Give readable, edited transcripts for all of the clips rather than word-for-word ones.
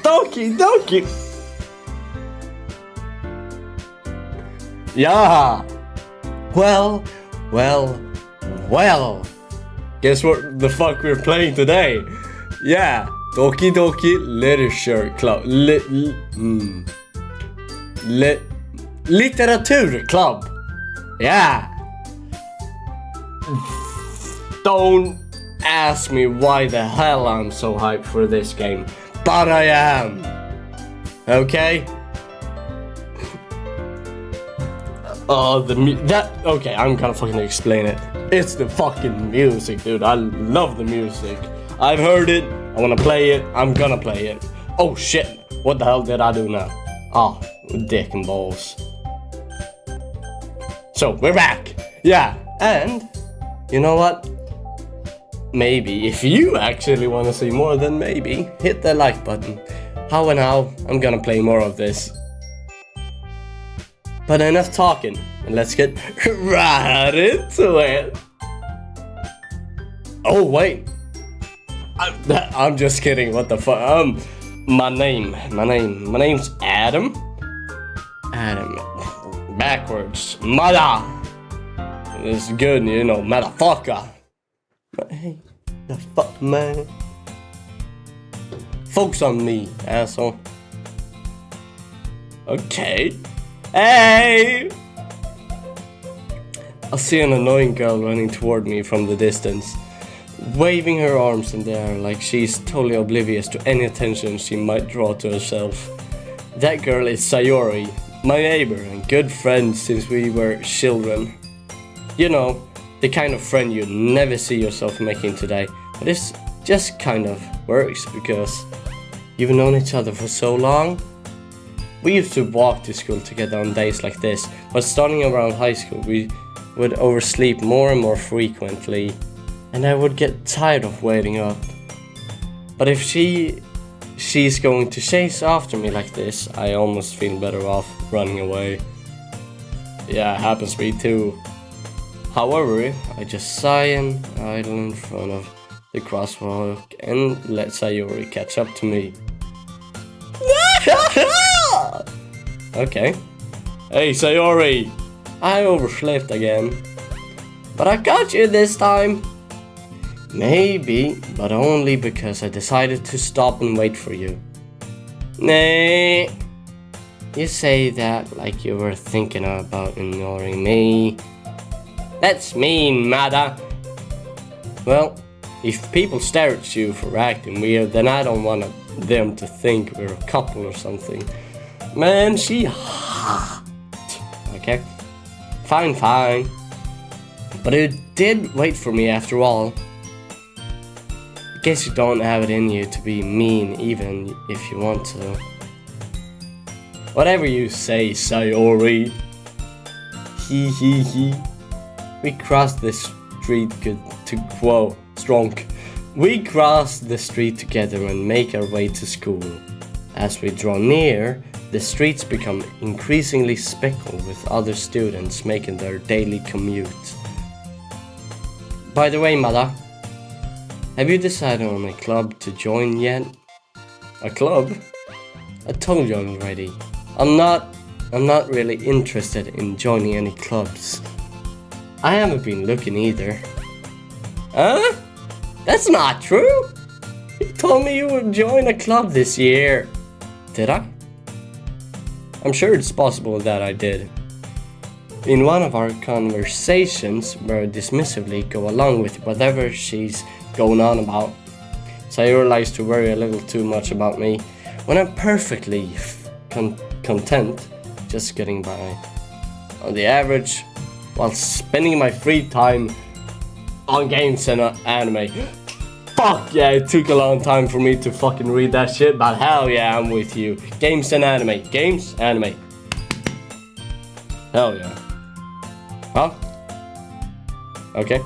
Doki Doki. Yeah. Well. Guess what the fuck we're playing today? Yeah, Doki Doki Literature Club. Literature Club. Yeah. Don't ask me why the hell I'm so hyped for this game, but I am. Okay? Okay, I'm gonna fucking explain it. It's the fucking music, dude. I love the music. I've heard it. I wanna play it. I'm gonna play it. Oh shit! What the hell did I do now? Oh, dick and balls. So we're back. Yeah, and you know what? Maybe if you actually want to see more, then maybe hit the like button. How and how? I'm gonna play more of this. But enough talking, and let's get right into it. Oh wait, I'm just kidding. What the fuck? My name's Adam. Adam, backwards, mother. It's good, you know, motherfucker. But hey, the fuck, man. Focus on me, asshole. Okay. Hey! I see an annoying girl running toward me from the distance, waving her arms in the air like she's totally oblivious to any attention she might draw to herself. That girl is Sayori, my neighbor and good friend since we were children. You know, the kind of friend you never see yourself making today, but it's just kind of works because you've known each other for so long. We used to walk to school together on days like this, but starting around high school we would oversleep more and more frequently, and I would get tired of waiting up. But if she's going to chase after me like this, I almost feel better off running away. Yeah, it happens to me too. However, I just sigh and idle in front of the crosswalk and let Sayori catch up to me. Okay. Hey Sayori, I overslept again. But I got you this time. Maybe, but only because I decided to stop and wait for you. Nah. You say that like you were thinking about ignoring me. That's mean, mother. Well, if people stare at you for acting weird, then I don't want them to think we're a couple or something. Man, she hot. Okay, fine. But you did wait for me after all. Guess you don't have it in you to be mean even if you want to. Whatever you say, Sayori. He. We crossed the street We cross the street together and make our way to school. As we draw near, the streets become increasingly speckled with other students making their daily commute. By the way, mother, have you decided on a club to join yet? A club? I told you already. I'm not really interested in joining any clubs. I haven't been looking either. Huh? That's not true. You told me you would join a club this year. Did I? I'm sure it's possible that I did. In one of our conversations, where I dismissively go along with whatever she's going on about, Sayori likes to worry a little too much about me when I'm perfectly content just getting by. On the average, while spending my free time on games and anime. Fuck yeah, it took a long time for me to fucking read that shit, but hell yeah, I'm with you. Games and anime. Games, anime. Hell yeah. Huh? Okay.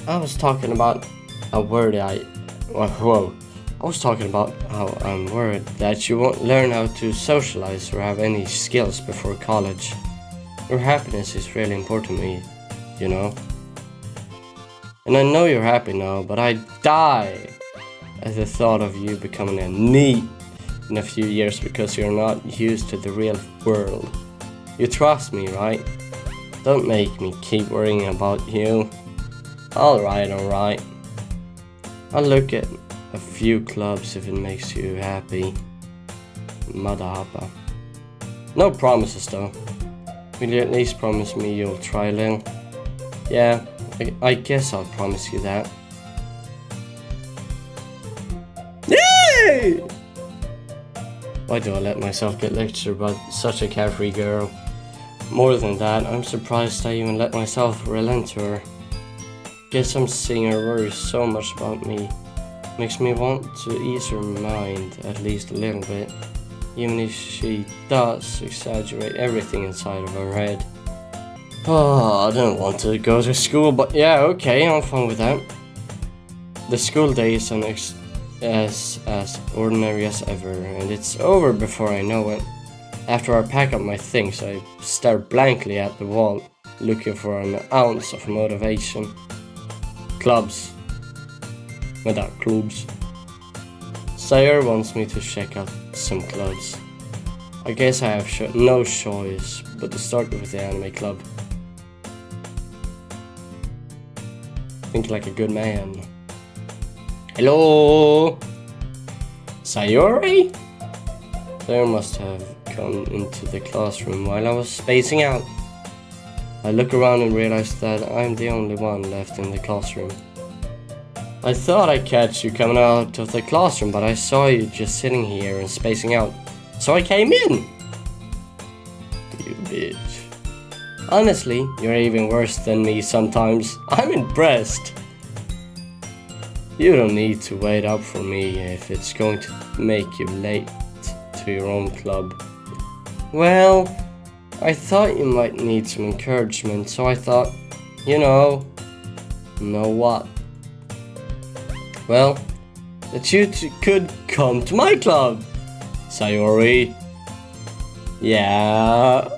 I was talking about a word I was talking about how I'm worried that you won't learn how to socialize or have any skills before college. Your happiness is really important to me, you know. And I know you're happy now, but I die at the thought of you becoming a NEET in a few years because you're not used to the real world. You trust me, right? Don't make me keep worrying about you. Alright. I'll look at a few clubs if it makes you happy. Madahapa. No promises though. Will you at least promise me you'll try a little? Yeah, I guess I'll promise you that. Yay! Why do I let myself get lectured by such a carefree girl? More than that, I'm surprised I even let myself relent to her. Guess I'm seeing her worry so much about me. Makes me want to ease her mind at least a little bit. Even if she does exaggerate everything inside of her head. Oh, I don't want to go to school, but yeah, okay, I'm fine with that. The school day is as ordinary as ever, and it's over before I know it. After I pack up my things, I stare blankly at the wall, looking for an ounce of motivation. Clubs. Without clubs. Sayur wants me to check out some clubs. I guess I have no choice but to start with the anime club. Think like a good man. Hello? Sayuri? Sayur must have come into the classroom while I was spacing out. I look around and realize that I'm the only one left in the classroom. I thought I'd catch you coming out of the classroom, but I saw you just sitting here and spacing out. So I came in! You bitch. Honestly, you're even worse than me sometimes. I'm impressed. You don't need to wait up for me if it's going to make you late to your own club. Well, I thought you might need some encouragement, so I thought, you know what? Well, that you could come to my club, Sayuri. Yeah.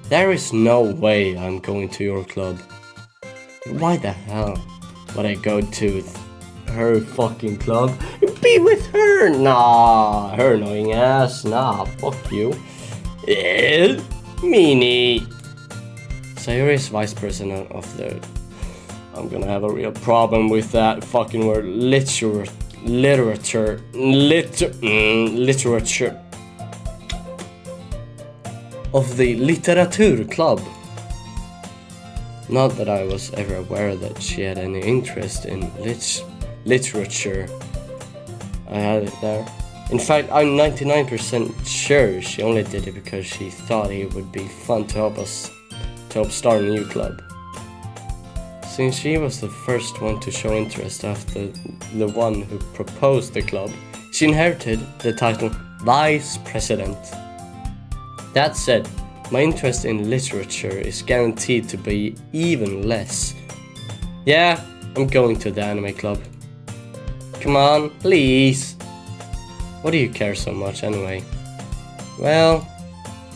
There is no way I'm going to your club. Why the hell would I go to her fucking club? Be with her? Nah, her annoying ass. Nah, fuck you. Meanie. Sayuri is vice president of the... I'm gonna have a real problem with that fucking word. Literature. Of the Literature Club. Not that I was ever aware that she had any interest in literature. I had it there. In fact, I'm 99% sure she only did it because she thought it would be fun to help start a new club. Since she was the first one to show interest after the one who proposed the club, she inherited the title Vice President. That said, my interest in literature is guaranteed to be even less. Yeah, I'm going to the anime club. Come on, please. What do you care so much anyway? Well,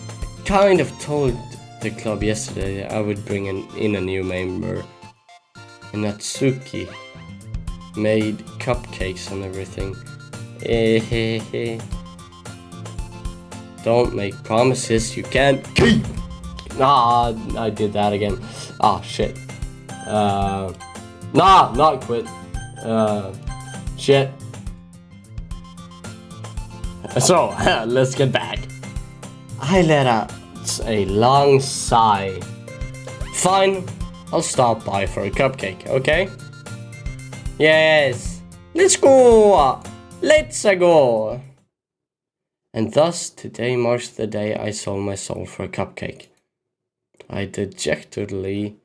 I kind of told the club yesterday that I would bring in a new member. Natsuki made cupcakes and everything. Don't make promises you can't keep. Nah, I did that again. Ah, shit. Nah, not quit. Shit. So, let's get back. I let out a long sigh. Fine, I'll stop by for a cupcake, okay? Yes, let's go! Let's go! And thus, today marks the day I sold my soul for a cupcake. I dejectedly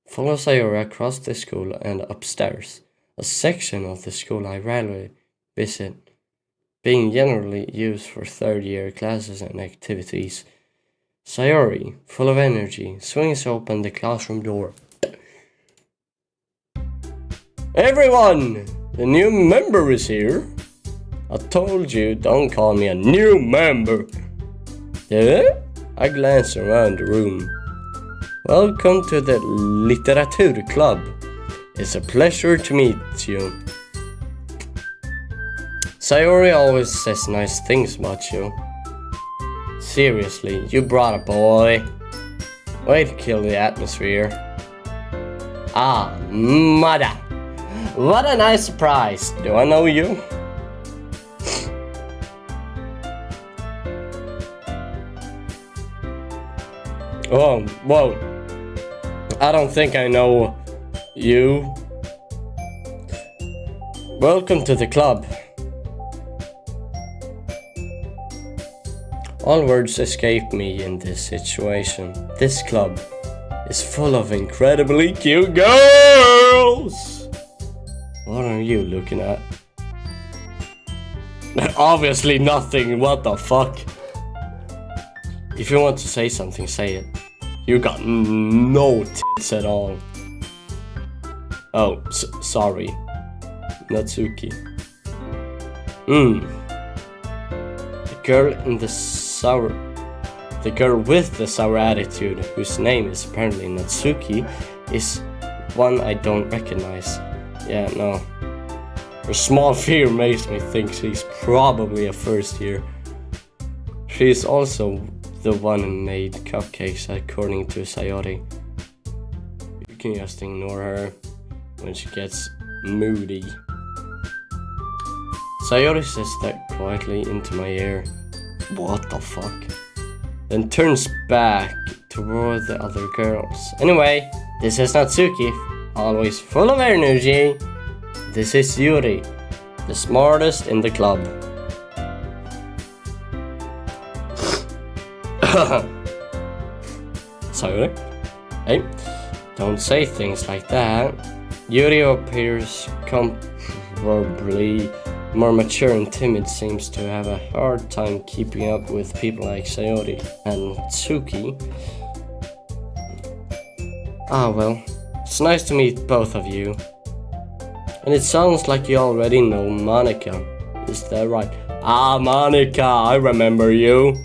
follow Sayori across the school and upstairs, a section of the school I rarely visit, being generally used for third-year classes and activities. Sayori, full of energy, swings open the classroom door. Everyone! The new member is here! I told you, don't call me a new member! Yeah? I glance around the room. Welcome to the Literature Club. It's a pleasure to meet you. Sayori always says nice things about you. Seriously, you brought a boy. Way to kill the atmosphere. Ah, Mada. What a nice surprise. Do I know you? Oh, whoa. I don't think I know you. Welcome to the club. All words escape me in this situation. This club is full of incredibly cute girls. What are you looking at? Obviously nothing, what the fuck? If you want to say something, say it. You got no tits at all. Oh, sorry. Natsuki. The girl with the sour attitude, whose name is apparently Natsuki, is one I don't recognize. Yeah, no. Her small figure makes me think she's probably a first year. She's also the one who made cupcakes, according to Sayori. You can just ignore her when she gets moody. Sayori says that quietly into my ear. What the fuck? Then turns back toward the other girls. Anyway, this is Natsuki, always full of energy. This is Yuri, the smartest in the club. Sayori? Hey, don't say things like that. Yuri appears comparably more mature and timid, seems to have a hard time keeping up with people like Sayori and Tsuki. Ah well, it's nice to meet both of you. And it sounds like you already know Monika. Is that right? Ah, Monika, I remember you.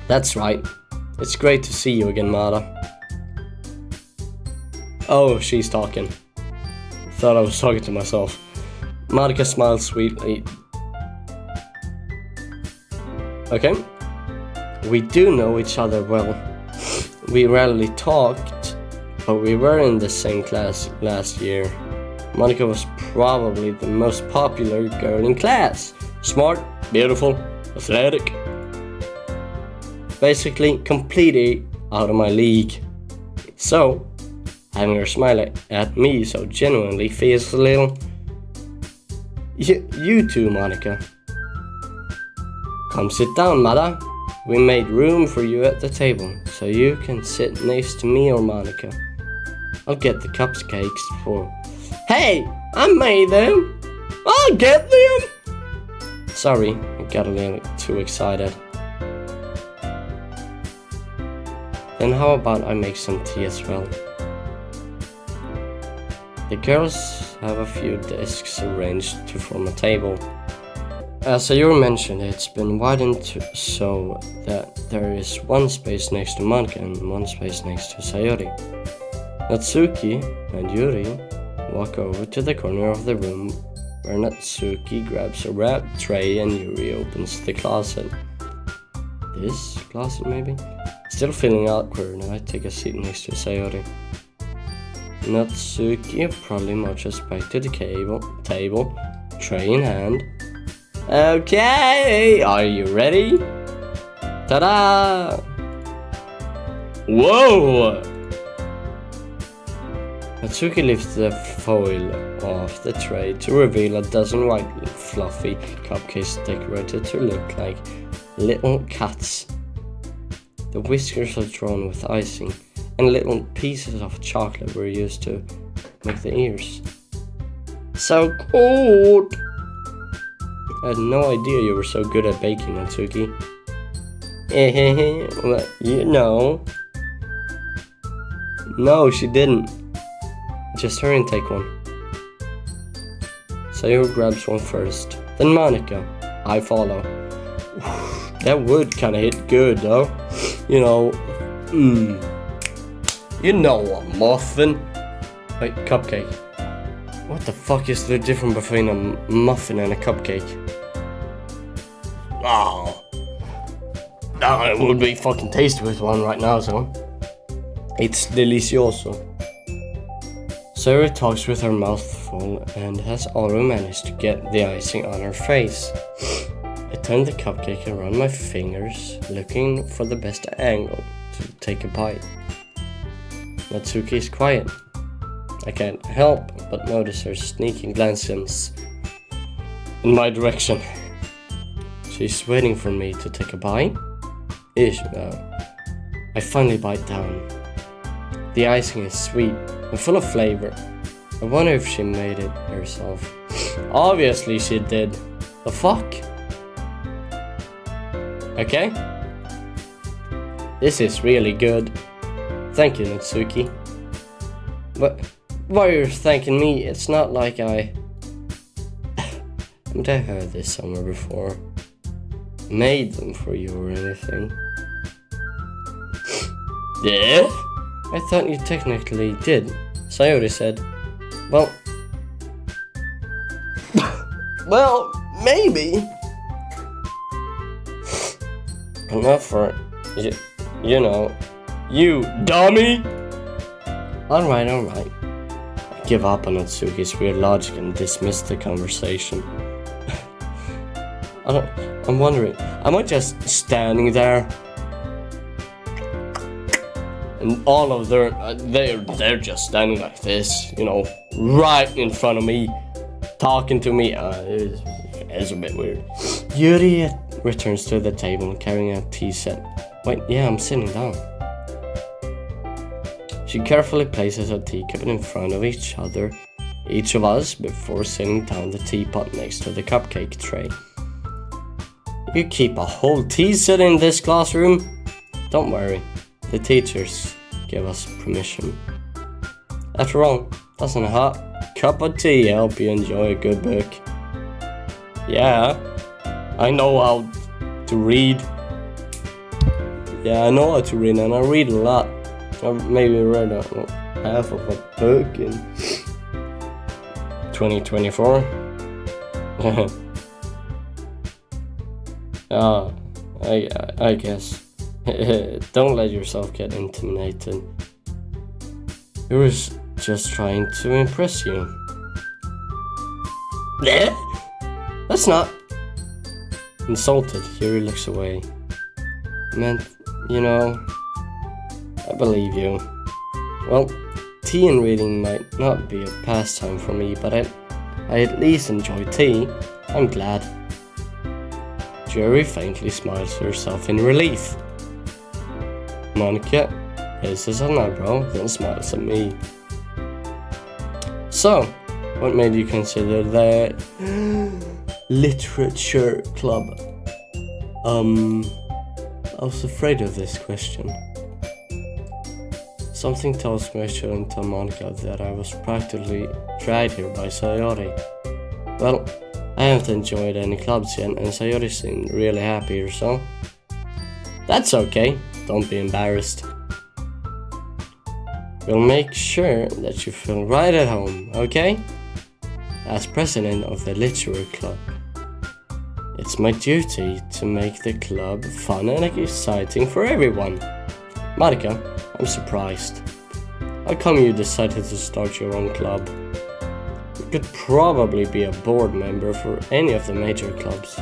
That's right. It's great to see you again, Mara. Oh, she's talking. Thought I was talking to myself. Monika smiled sweetly. Okay. We do know each other well. We rarely talked, but we were in the same class last year. Monika was probably the most popular girl in class. Smart, beautiful, athletic. Basically, completely out of my league. So, having her smile at me so genuinely feels a little... You too, Monika. Come sit down, Mada. We made room for you at the table, so you can sit next to me or Monika. I'll get the cupcakes for... Hey! I made them! I'll get them! Sorry, I got a little too excited. Then how about I make some tea as well? The girls have a few desks arranged to form a table. As Sayori mentioned, it's been widened so that there is one space next to Monika and one space next to Sayori. Natsuki and Yuri walk over to the corner of the room where Natsuki grabs a wrapped tray and Yuri opens the closet. This closet maybe? Still feeling awkward, I take a seat next to Sayori. Natsuki probably marches back to the table, tray in hand. Okay, are you ready? Ta-da! Whoa! Natsuki lifts the foil off the tray to reveal a dozen white fluffy cupcakes decorated to look like little cats. The whiskers are drawn with icing, and little pieces of chocolate were used to make the ears. So cool! I had no idea you were so good at baking, Natsuki. Well, you know. No, she didn't. Just hurry and take one. Sayori grabs one first, then Monika. I follow. That would kinda hit good though. You know, you know a muffin. Wait, cupcake. What the fuck is the difference between a muffin and a cupcake? Oh. It would be fucking tasty with one right now, so. It's delicioso. Sarah talks with her mouth full and has already managed to get the icing on her face. I turn the cupcake around my fingers, looking for the best angle to take a bite. Natsuki is quiet. I can't help but notice her sneaking glances in my direction. She's waiting for me to take a bite. I finally bite down. The icing is sweet and full of flavor. I wonder if she made it herself. Obviously she did. The fuck? Okay. This is really good. Thank you, Natsuki. But why are you thanking me? It's not like I heard this somewhere before. Made them for you or anything. Yeah? I thought you technically did. Sayori said. Well, maybe. Enough for, you know, you dummy. Alright. I give up on Natsuki's weird logic and dismiss the conversation. I'm wondering, am I just standing there? And all of them, they're just standing like this, you know, right in front of me, talking to me. It's a bit weird. Yuri returns to the table carrying a tea set. Wait, yeah, I'm sitting down. She carefully places a teacup in front of each of us, before setting down the teapot next to the cupcake tray. You keep a whole tea set in this classroom? Don't worry, the teachers give us permission. After all, doesn't a hot cup of tea help you enjoy a good book? Yeah, I know how to read. Yeah, I know how to read, and I read a lot. I've maybe read half of a book in 2024. I guess. Don't let yourself get intimidated. He was just trying to impress you. That's not. Insulted, Yuri looks away. Meant, you know, I believe you. Well, tea and reading might not be a pastime for me, but I at least enjoy tea. I'm glad. Yuri faintly smiles to herself in relief. Monica raises an eyebrow, then smiles at me. So, what made you consider the literature club? I was afraid of this question. Something tells me I shouldn't tell Monica that I was practically dragged here by Sayori. Well, I haven't enjoyed any clubs yet, and Sayori seemed really happy herself. That's okay, don't be embarrassed. We'll make sure that you feel right at home, okay? As president of the literature club, it's my duty to make the club fun and exciting for everyone. Marika, I'm surprised. How come you decided to start your own club? You could probably be a board member for any of the major clubs.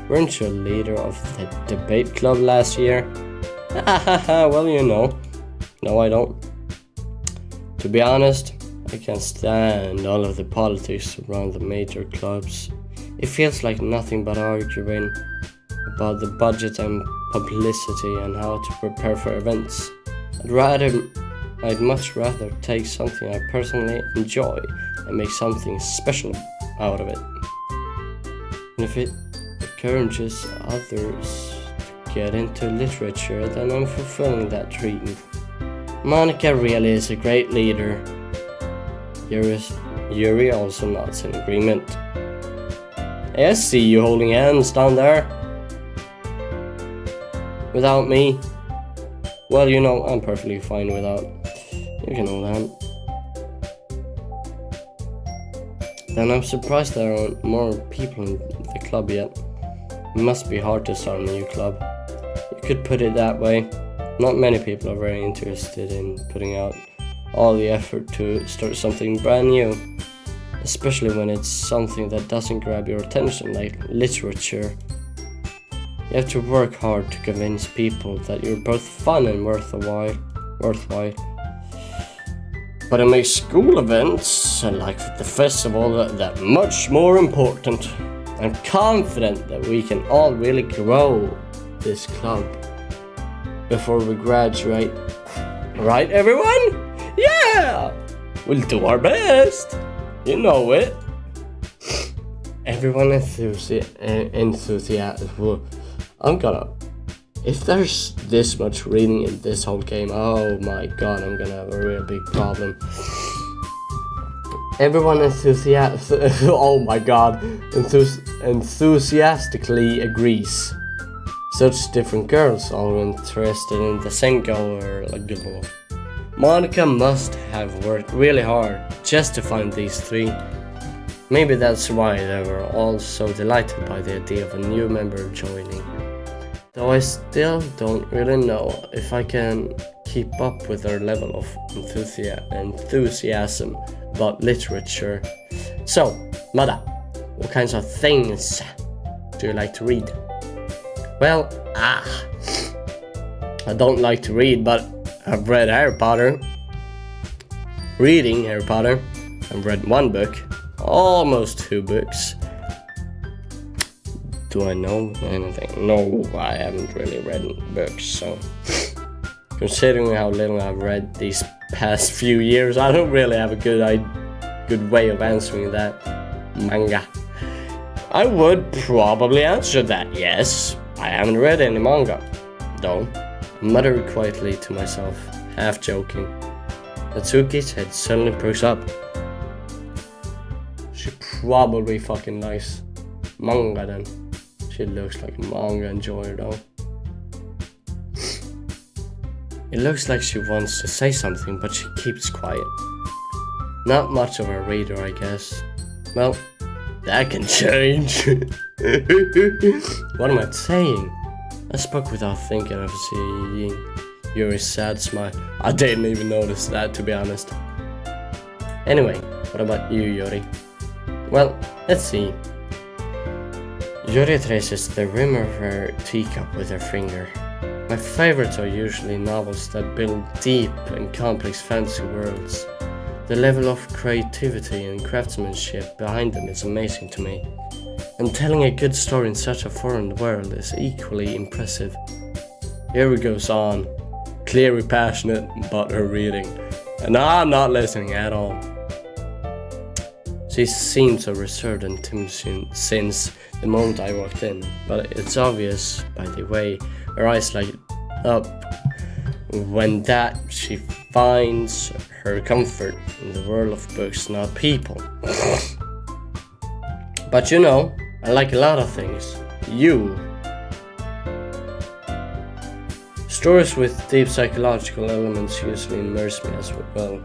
Weren't you a leader of the debate club last year? Well, you know. No, I don't. To be honest, I can't stand all of the politics around the major clubs. It feels like nothing but arguing about the budget and publicity and how to prepare for events. I'd much rather take something I personally enjoy and make something special out of it. And if it encourages others to get into literature, then I'm fulfilling that dream. Monica really is a great leader. Yuri also nods in agreement. I see you holding hands down there. Without me? Well, you know, I'm perfectly fine without. You can hold hand. Then I'm surprised there aren't more people in the club yet. It must be hard to start a new club. You could put it that way. Not many people are very interested in putting out all the effort to start something brand new. Especially when it's something that doesn't grab your attention, like literature. You have to work hard to convince people that you're both fun and worthwhile. But it makes school events, like the festival, that much more important. I'm confident that we can all really grow this club before we graduate. Right, everyone? Yeah! We'll do our best. You know it. Everyone enthusiastic. If there's this much reading in this whole game, oh my god, I'm gonna have a real big problem. Everyone enthusiastically agrees. Such different girls, all interested in the same goal. Monica must have worked really hard just to find these three. Maybe that's why they were all so delighted by the idea of a new member joining. Though I still don't really know if I can keep up with their level of enthusiasm about literature. So, Mada, what kinds of things do you like to read? Well, I don't like to read, but I've read Harry Potter. Reading Harry Potter, I've read one book, almost 2 books. Do I know anything? No, I haven't really read books, so considering how little I've read these past few years, I don't really have a good way of answering that. Manga. I would probably answer that yes. I haven't read any manga, though. I muttered quietly to myself, half joking. Natsuki's head suddenly perks up. She probably fucking likes manga then. She looks like a manga enjoyer though. It looks like she wants to say something, but she keeps quiet. Not much of a reader, I guess. Well, that can change. What am I saying? I spoke without thinking of seeing Yuri's sad smile. I didn't even notice that, to be honest. Anyway, what about you, Yuri? Well, let's see. Yuri traces the rim of her teacup with her finger. My favorites are usually novels that build deep and complex fantasy worlds. The level of creativity and craftsmanship behind them is amazing to me. And telling a good story in such a foreign world is equally impressive. Yuri goes on, clearly passionate about her reading, and I'm not listening at all. She seemed so reserved and timid since the moment I walked in, but it's obvious by the way her eyes light up when that she finds her comfort in the world of books, not people. But you know, I like a lot of things. Stories with deep psychological elements usually immerse me as well.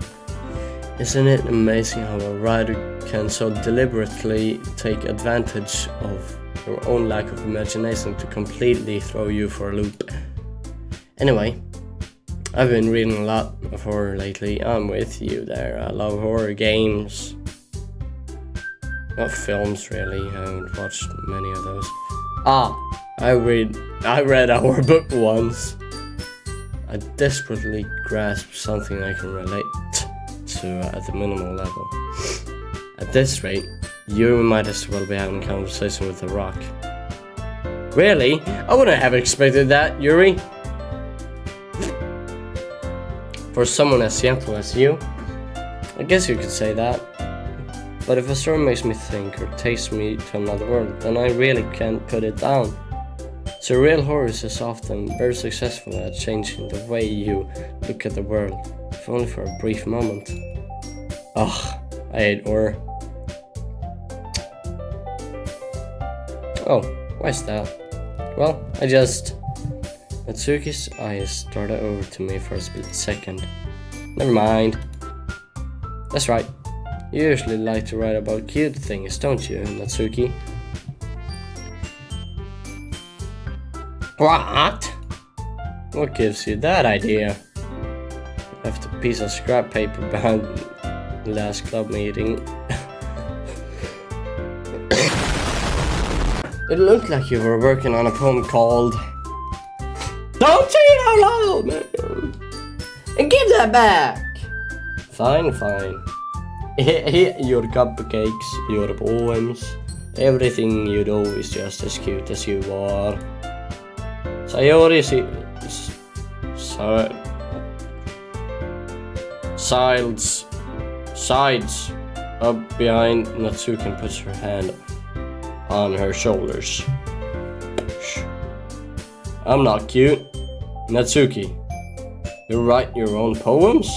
Isn't it amazing how a writer can so deliberately take advantage of your own lack of imagination to completely throw you for a loop? Anyway, I've been reading a lot of horror lately. I'm with you there. I love horror games. Not films really, I haven't watched many of those. I read our book once. I desperately grasped something I can relate to at the minimal level. At this rate, you might as well be having a conversation with a rock. Really? I wouldn't have expected that, Yuri. For someone as gentle as you, I guess you could say that. But if a story makes me think or takes me to another world, then I really can't put it down. Surreal horror is often very successful at changing the way you look at the world, if only for a brief moment. Ugh, I hate horror. Oh, why's that? Well, Natsuki's eyes started over to me for a split second. Never mind. That's right. You usually like to write about cute things, don't you, Natsuki? What? What gives you that idea? Left a piece of scrap paper behind the last club meeting. It looked like you were working on a poem called Don't say it out loud, man! And give that back! Fine. Your cupcakes, your poems, everything you do is just as cute as you are. Sayori sides up behind Natsuki and puts her hand on her shoulders. Shh. I'm not cute. Natsuki, you write your own poems?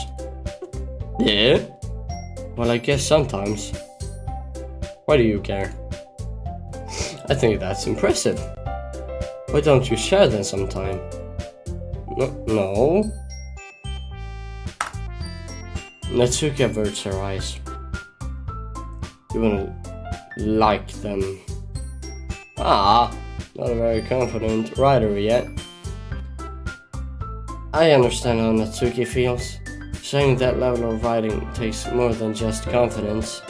Yeah. Well, I guess sometimes. Why do you care? I think that's impressive. Why don't you share them sometime? No. Natsuki averts her eyes. You wouldn't like them. Not a very confident writer yet. I understand how Natsuki feels. Sharing that level of writing takes more than just confidence.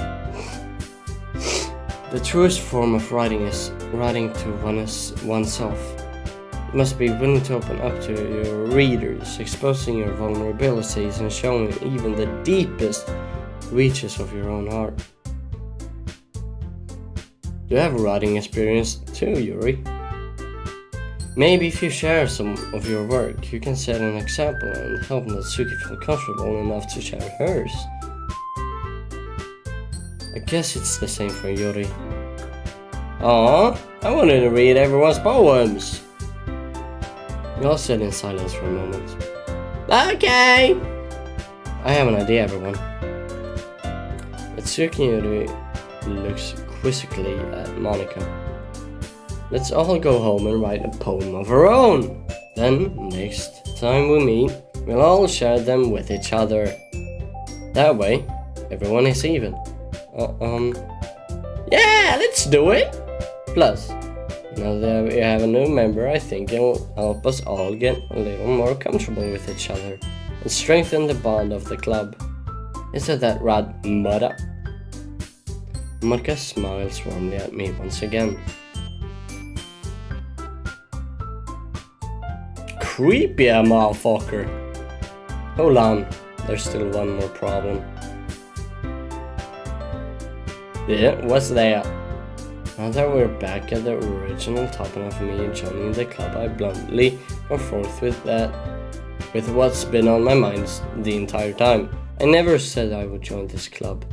The truest form of writing is writing to oneself. You must be willing to open up to your readers, exposing your vulnerabilities and showing even the deepest reaches of your own heart. You have a writing experience too, Yuri. Maybe if you share some of your work, you can set an example and help Natsuki feel comfortable enough to share hers. I guess it's the same for Yuri. I wanted to read everyone's poems. We all sat in silence for a moment. Okay! I have an idea, everyone. Natsuki Yuri looks quizzically at Monica. Let's all go home and write a poem of our own. Then, next time we meet, we'll all share them with each other. That way, everyone is even. Yeah, let's do it! Plus, now that we have a new member, I think it will help us all get a little more comfortable with each other and strengthen the bond of the club. Isn't that right, Mudda? Monica smiles warmly at me once again. Creepy, motherfucker. Hold on, there's still one more problem. Yeah, what's that? Now that we're back at the original topic of me joining the club, I bluntly go forth with what's been on my mind the entire time. I never said I would join this club.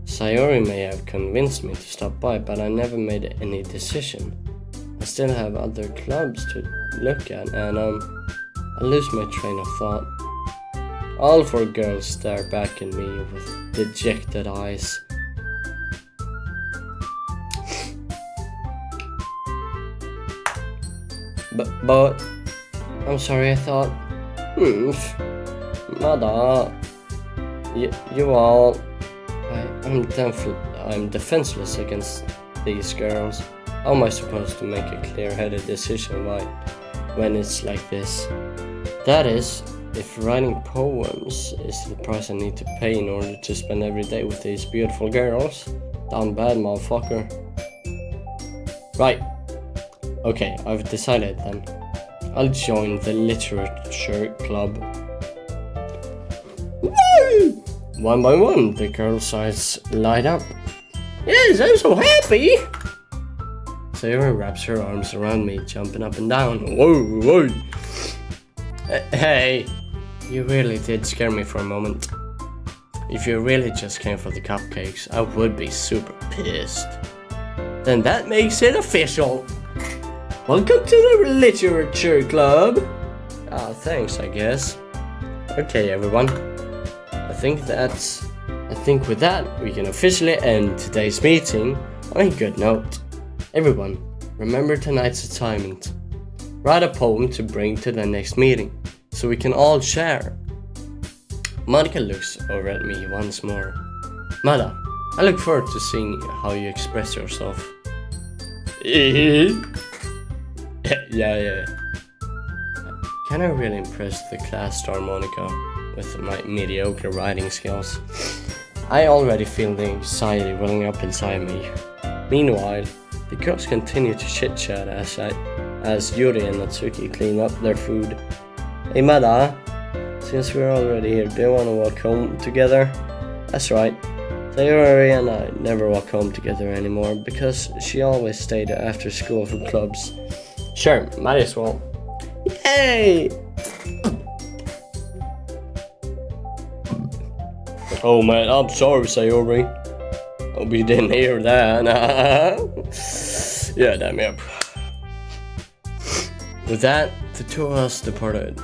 Sayori may have convinced me to stop by, but I never made any decision. I still have other clubs to look at, and I lose my train of thought. All four girls stare back at me with dejected eyes. But I'm sorry, I thought, Mother, you all, I'm defenseless against these girls. How am I supposed to make a clear-headed decision when it's like this? That is, if writing poems is the price I need to pay in order to spend every day with these beautiful girls. Down bad, motherfucker. Right. Okay, I've decided then. I'll join the literature club. Woo! One by one, the girls' eyes light up. Yes, I'm so happy! Sayori wraps her arms around me, jumping up and down. Whoa! Hey, you really did scare me for a moment. If you really just came for the cupcakes, I would be super pissed. Then that makes it official. Welcome to the Literature Club. Thanks, I guess. Okay, everyone. I think with that, we can officially end today's meeting on a good note. Everyone, remember tonight's assignment. Write a poem to bring to the next meeting, so we can all share. Monica looks over at me once more. Mada, I look forward to seeing how you express yourself. Yeah. Can I really impress the class star Monica with my mediocre writing skills? I already feel the anxiety welling up inside me. Meanwhile, the girls continue to chit-chat as Yuri and Natsuki clean up their food. Hey Mada, since we're already here, do you want to walk home together? That's right. Sayori and I never walk home together anymore because she always stayed after school for clubs. Sure, might as well. Yay! Oh man, I'm sorry, Sayori. Hope you didn't hear that. Yeah, damn it. With that, the two of us departed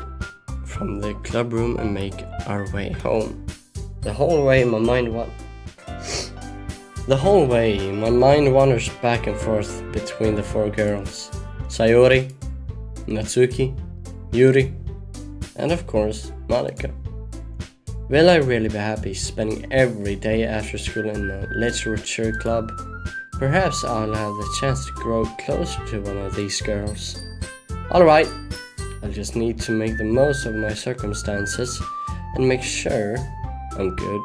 from the club room and make our way home. The whole way, my mind wanders back and forth between the four girls. Sayori, Natsuki, Yuri, and of course, Monica. Will I really be happy spending every day after school in a literature club? Perhaps I'll have the chance to grow closer to one of these girls. Alright, I'll just need to make the most of my circumstances and make sure I'm good.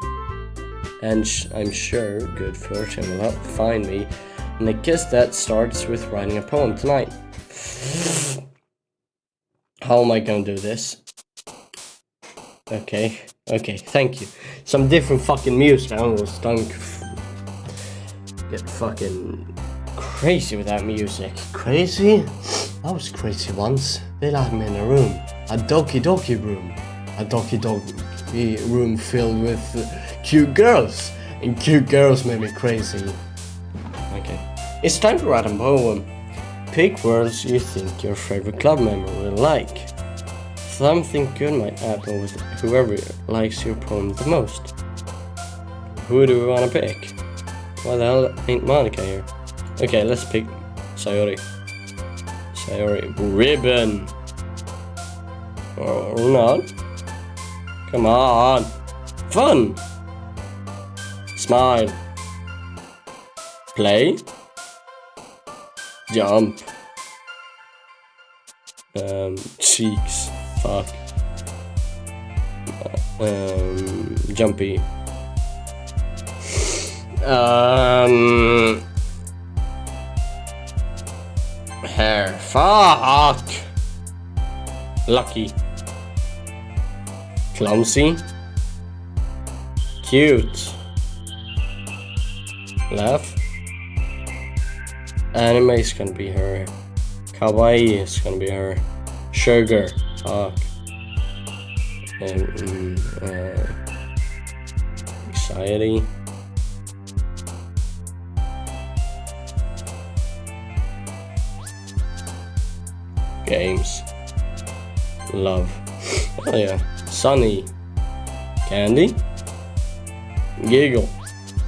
And I'm sure good fortune will help find me, and I guess that starts with writing a poem tonight. How am I gonna do this? Okay, thank you. Some different fucking music. I almost don't get fucking crazy with that music. Crazy? I was crazy once. They locked me in a room. A Doki Doki room. A Doki Doki room filled with cute girls. And cute girls made me crazy. Okay. It's time to write a poem. Pick words you think your favorite club member will like. Something good might happen with whoever likes your poem the most. Who do we want to pick? Why the hell ain't Monica here? Okay, let's pick Sayori. Sayori. Ribbon. Or not. Come on. Fun. Smile. Play. Jump. Cheeks. Fuck. Jumpy. Hair. Fuck. Lucky. Clumsy. Cute. Laugh. Anime is gonna be her. Kawaii is gonna be her. Sugar. Fuck. Anxiety. Games. Love. Oh yeah. Sunny. Candy. Giggle.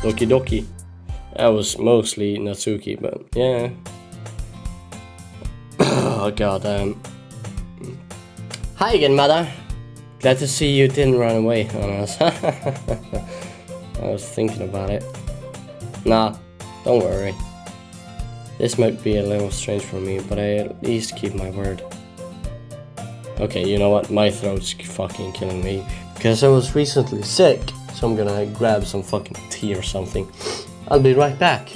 Doki Doki. That was mostly Natsuki, but yeah. Oh goddamn. Hi again, mother. Glad to see you didn't run away on us. I was thinking about it. Nah, don't worry. This might be a little strange for me, but I at least keep my word. Okay, you know what? My throat's fucking killing me because I was recently sick, so I'm gonna grab some fucking tea or something. I'll be right back.